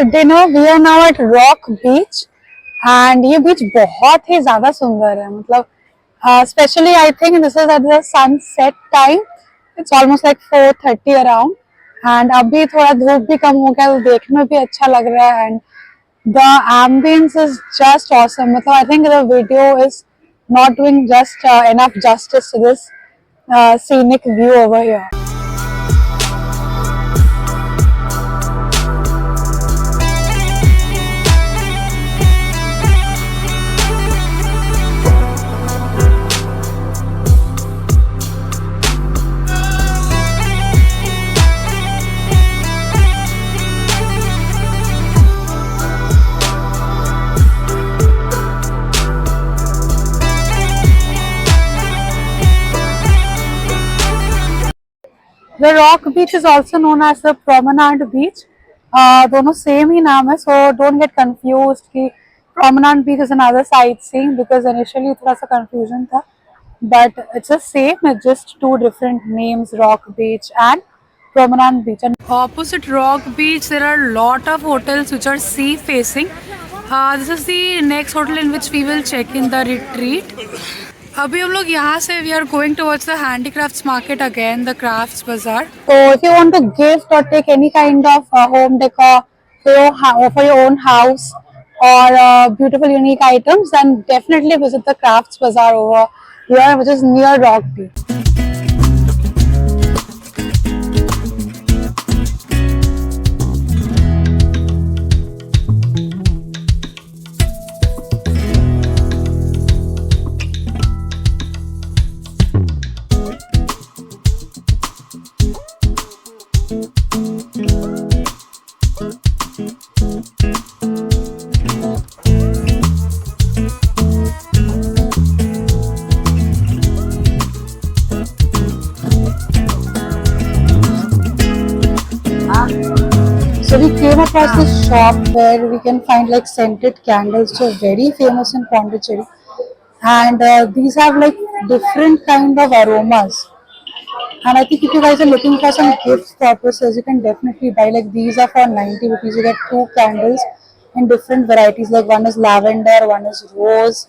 dinner. We are now at Rock Beach and ये beach बहुत ही ज़्यादा सुंदर है. मतलब especially I think this is at the sunset time. It's almost like 4:30 around and अभी थोड़ा धूप भी कम हो गया तो देखने में भी अच्छा लग रहा है and the ambience is just awesome. मतलब I think the video is not doing just enough justice to this scenic view over here. The Rock Beach is also known as the Promenade Beach. दोनों same ही नाम है, so don't get confused कि Promenade Beach is another sightseeing because initially थोड़ा सा confusion था, but it's the same. It's just two different names, Rock Beach and Promenade Beach. And opposite Rock Beach, there are a lot of hotels which are sea facing. This is the next hotel in which we will check in the retreat. अभी हम लोग यहाँ से we are going towards the handicrafts market again, the crafts bazaar. So if you want to gift or take any kind of home decor for your own house or beautiful unique items, then definitely visit the crafts bazaar over here, which is near Rock Beach. So we came across this shop where we can find like scented candles, which are very famous in Pondicherry, and these have like different kind of aromas. And I think if you guys are looking for some gift purposes, you can definitely buy. Like these are for 90 rupees. You get two candles in different varieties. Like one is lavender, one is rose,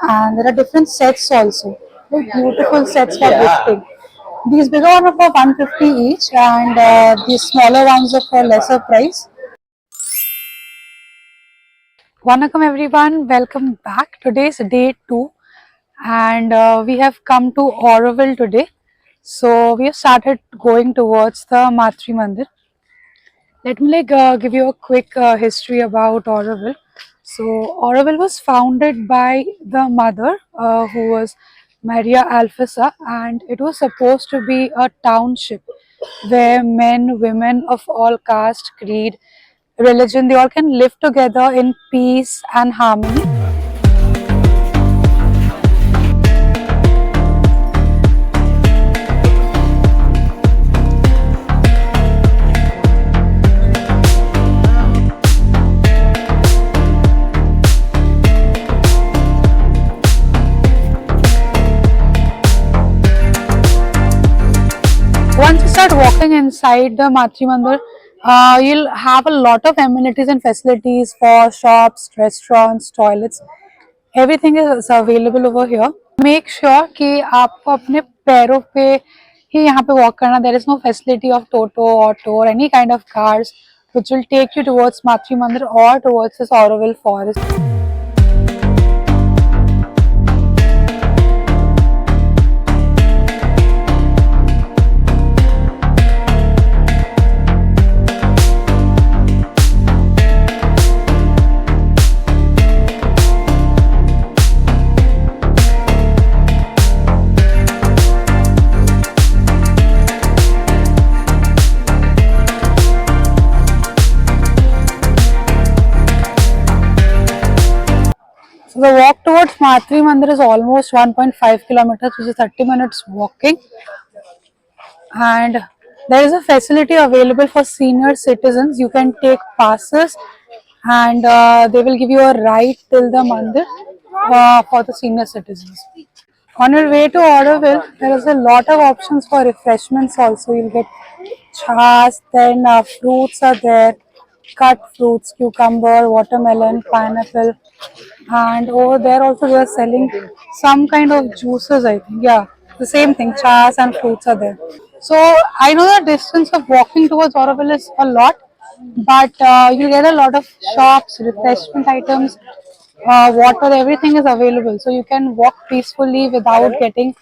and there are different sets also. Very beautiful sets for gifting. These bigger ones are for 150 each, and these smaller ones are for lesser price. Vanakkam everyone, welcome back. Today is day 2 and we have come to Auroville today. So we have started going towards the Matri Mandir. Let me give you a quick history about Auroville. So Auroville was founded by the mother who was Maria Alfisa, and it was supposed to be a township where men, women of all caste, creed, religion, they all can live together in peace and harmony. Once you start walking inside the Matri Mandir, you'll have a lot of amenities and facilities for shops, restaurants, toilets. Everything is available over here. Make sure कि आपको अपने पैरों पे ही यहाँ पे walk करना. There is no facility of Toto, auto or any kind of cars which will take you towards Matri Mandir or towards this Auroville forest. So the walk towards Matri Mandir is almost 1.5 kilometers, which is 30 minutes walking. And there is a facility available for senior citizens. You can take passes and they will give you a ride till the mandir for the senior citizens. On your way to Auroville, there is a lot of options for refreshments also. You'll get chas, then fruits are there, cut fruits, cucumber, watermelon, pineapple, and over there also they are selling some kind of juices, I think. Yeah, the same thing, chas and fruits are there. So I know the distance of walking towards Auroville is a lot, but you get a lot of shops, refreshment items, water, everything is available. So you can walk peacefully without getting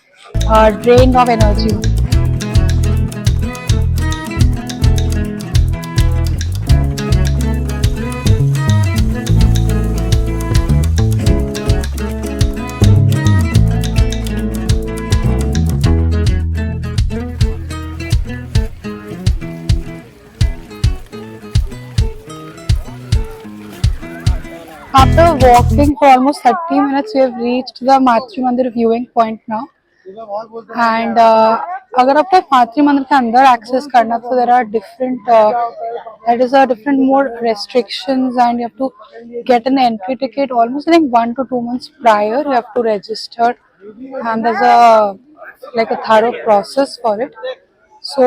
drained of energy. After walking for almost 30 minutes, we have reached the Matri Mandir viewing point now. And अगर आपको मातृ मंदिर के अंदर access करना तो there are different that is a different more restrictions, and you have to get an entry ticket almost I think 1 to 2 months prior. You have to register, and there's a like a thorough process for it. So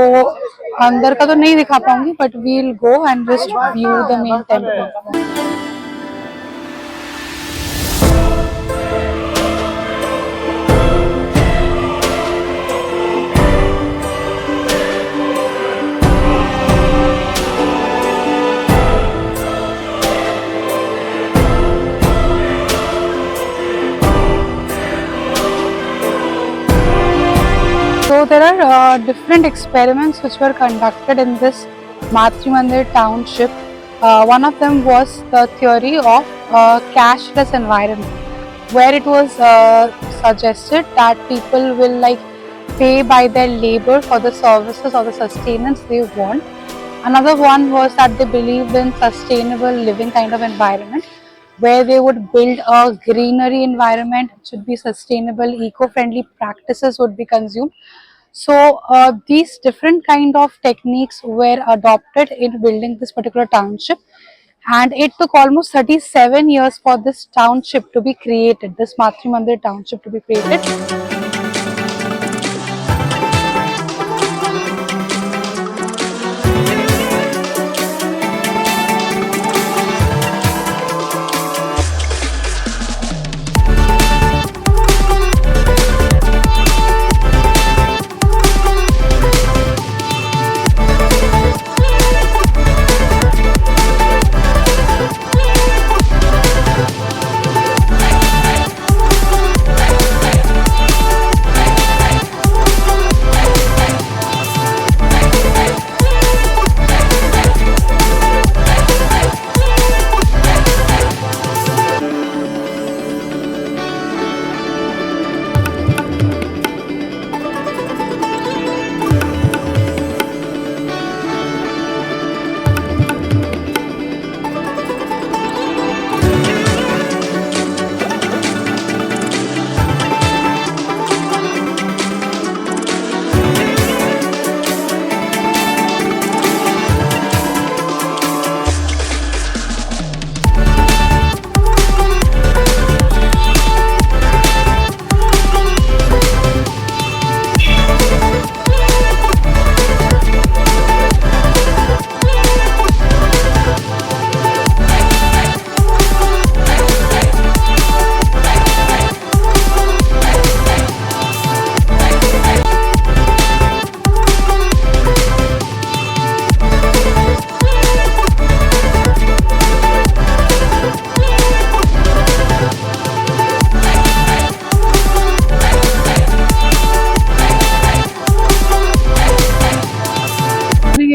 अंदर का तो नहीं दिखा पाऊंगी, but we'll go and just view the main temple. So there are different experiments which were conducted in this Matri Mandir township. One of them was the theory of cashless environment, where it was suggested that people will like pay by their labor for the services or the sustenance they want. Another one was that they believed in sustainable living kind of environment, where they would build a greenery environment, it should be sustainable, eco-friendly practices would be consumed. So these different kind of techniques were adopted in building this particular township, and it took almost 37 years for this township to be created, this Matri Mandir township to be created.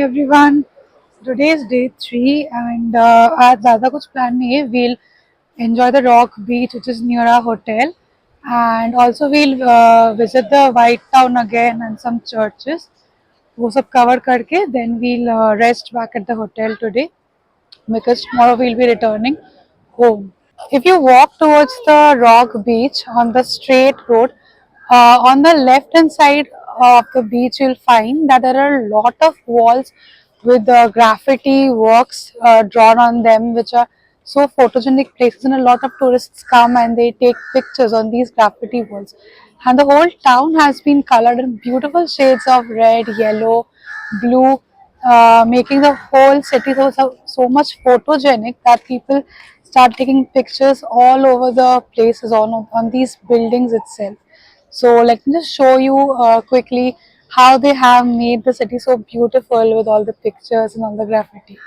Everyone, today is day 3 and आज ज़्यादा कुछ plan नहीं है. We'll enjoy the rock beach which is near our hotel, and also we'll visit the White Town again and some churches. वो सब cover करके then we'll rest back at the hotel today because tomorrow we'll be returning home. If you walk towards the rock beach on the straight road, on the left hand side of the beach, you'll find that there are a lot of walls with graffiti works drawn on them, which are so photogenic places, and a lot of tourists come and they take pictures on these graffiti walls. And the whole town has been colored in beautiful shades of red, yellow, blue, making the whole city so much photogenic that people start taking pictures all over the places on these buildings itself. So let me just show you quickly how they have made the city so beautiful with all the pictures and all the graffiti.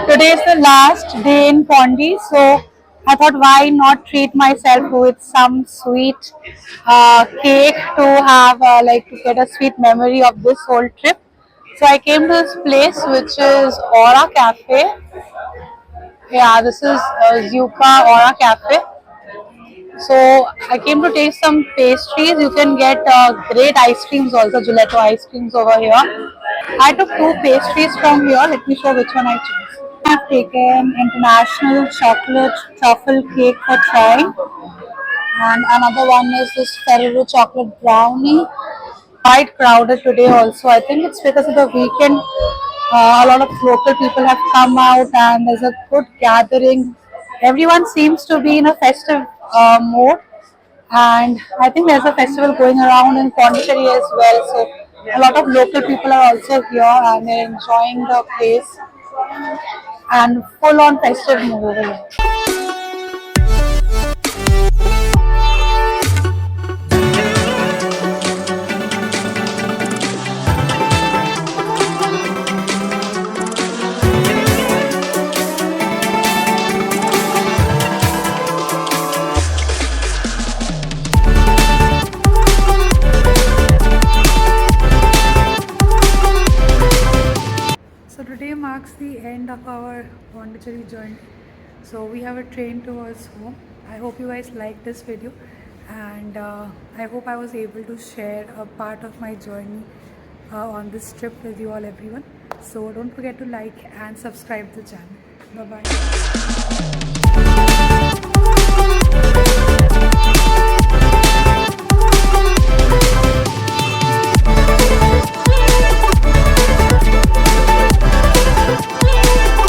Today is the last day in Pondi, so I thought why not treat myself with some sweet cake to have like to get a sweet memory of this whole trip. So I came to this place which is Aura Cafe. Yeah, this is Zuka Aura Cafe. So I came to taste some pastries. You can get great ice creams also, gelato ice creams over here. I took two pastries from here. Let me show which one I chose. I've taken international chocolate truffle cake for trying, and another one is this Ferrero chocolate brownie. Quite crowded today also. I think it's because of the weekend. A lot of local people have come out and there's a good gathering. Everyone seems to be in a festive mode, and I think there's a festival going around in Pondicherry as well. So a lot of local people are also here and they're enjoying the place and full on festive mood over here. So today marks the end of our Pondicherry journey. So we have a train towards home. I hope you guys liked this video, and I hope I was able to share a part of my journey on this trip with you all, everyone. So don't forget to like and subscribe the channel. Bye bye.